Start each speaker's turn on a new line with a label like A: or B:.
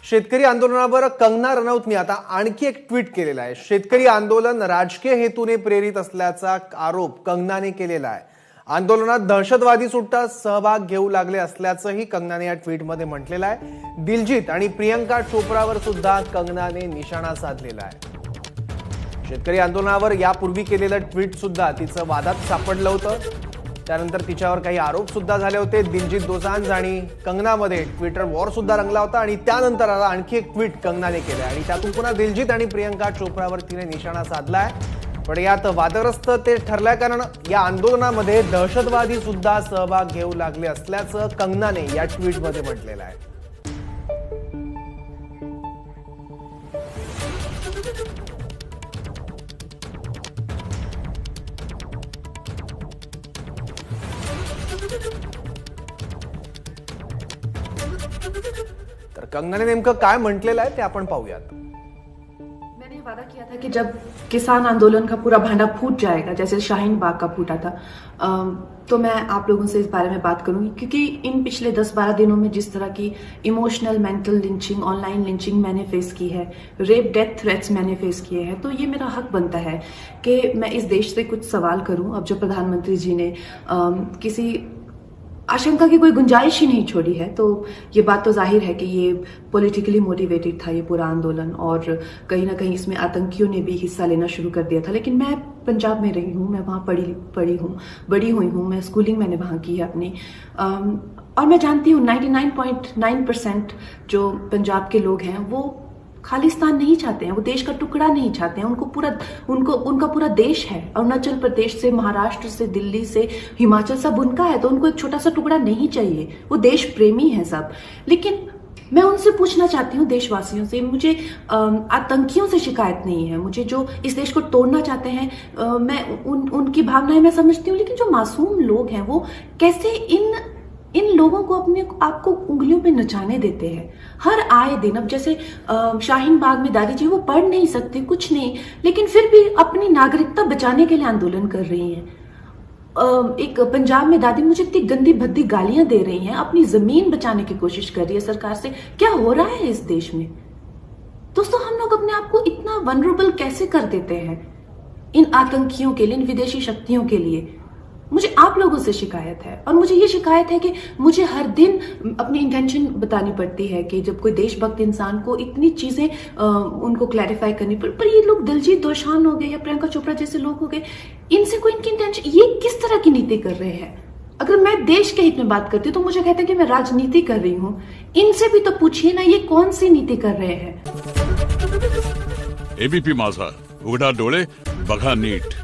A: शेतकरी आंदोलनावर कंगना रनौतनी आता आणखी एक ट्विट केलेला आहे। शेतकरी आंदोलन राजकीय हेतूने प्रेरित असल्याचा आरोप कंगनाने केलेला आहे। आंदोलनात दहशतवादी सुद्धा सहभाग घेऊ लागले असल्याचंही कंगनाने या ट्विटमध्ये म्हटलेलं आहे। दिलजीत आणि प्रियंका चोप्रावर सुद्धा कंगनाने निशाणा साधलेला आहे। शेतकरी आंदोलनावर यापूर्वी केलेलं ट्विट सुद्धा तिचं वादात सापडलं होतं। त्यानंतर तिच्यावर काही आरोप सुद्धा झाले होते। दिलजीत दोसांझ आणि कंगनामध्ये ट्विटर वॉर सुद्धा रंगला होता आणि त्यानंतर आता आणखी एक ट्विट कंगनाने केलं आणि त्यातून पुन्हा दिलजीत आणि प्रियंका चोप्रावर तिने निशाणा साधलाय। पण यात वादग्रस्त ते ठरलंय कारण या आंदोलनामध्ये दहशतवादी सुद्धा सहभाग घेऊ लागले असल्याचं कंगनाने या ट्विटमध्ये म्हटलेलं आहे। तर कंगनाने नेमकं काय म्हटलेलं आहे ते आपण पाहूयात।
B: मैंने वादा किया था कि जब किसान आंदोलन का पूरा भांडा फूट जाएगा, जैसे शाहीन बाग का फूटा था, तो मैं आप लोगों से इस बारे में बात करूंगी। क्योंकि इन पिछले 10-12 दिनों में जिस तरह की emotional, mental lynching, online lynching मैंने फेस की है, रेप डेथ थ्रेट्स मैंने फेस किए हैं, तो ये मेरा हक बनता है कि मैं इस देश से कुछ सवाल करूं। अब जो प्रधानमंत्री जी ने किसी आशंका की कोई गुंजाइश ही नहीं छोड़ी है, तो ये बात तो जाहिर है कि ये पॉलिटिकली मोटिवेटेड था ये पूरा आंदोलन, और कहीं ना कहीं इसमें आतंकियों ने भी हिस्सा लेना शुरू कर दिया था। लेकिन मैं पंजाब में रही हूँ, मैं वहाँ बड़ी हुई हूँ, मैं स्कूलिंग मैंने वहाँ की है अपनी, और मैं जानती हूँ 99.9% जो पंजाब के लोग हैं वो खालिस्तान नहीं चाहते हैं, वो देश का टुकड़ा नहीं चाहते हैं। उनका पूरा देश है। अरुणाचल प्रदेश से, महाराष्ट्र से, दिल्ली से, हिमाचल सब उनका है, तो उनको एक छोटा सा टुकड़ा नहीं चाहिए। वो देश प्रेमी है सब। लेकिन मैं उनसे पूछना चाहती हूँ, देशवासियों से, मुझे आतंकियों से शिकायत नहीं है। मुझे जो इस देश को तोड़ना चाहते हैं, मैं उनकी भावनाएं मैं समझती हूँ, लेकिन जो मासूम लोग हैं वो कैसे इन लोगों को अपने आपको उंगलियों पे नचाने देते हैं हर आए दिन। अब जैसे शाहीन बाग में दादी जी वो पढ़ नहीं सकते, कुछ नहीं, लेकिन फिर भी अपनी नागरिकता बचाने के लिए आंदोलन कर रही हैं। एक पंजाब में दादी मुझे इतनी गंदी भद्दी गालियां दे रही हैं, अपनी जमीन बचाने की कोशिश कर रही है सरकार से। क्या हो रहा है इस देश में? दोस्तों, हम लोग अपने आप को इतना वनरेबल कैसे कर देते हैं इन आतंकियों के लिए, इन विदेशी शक्तियों के लिए? मुझे आप लोगों से शिकायत है, और मुझे ये शिकायत है कि मुझे हर दिन अपनी इंटेंशन बतानी पड़ती है कि जब कोई देशभक्त इंसान को इतनी चीजें उनको क्लैरिफाई करनी पड़ी। पर ये लोग दिलजीत दोसांझ हो गए या प्रियंका चोपड़ा जैसे लोग हो गए, इनसे कोई इनकी इंटेंशन, ये किस तरह की नीति कर रहे हैं? अगर मैं देश के हित में बात करती हूँ तो मुझे कहते हैं कि मैं राजनीति कर रही हूँ। इनसे भी तो पूछिए ना, ये कौन सी नीति कर रहे हैं?
C: एबीपी माझा, उघडा डोळे बघा नीट।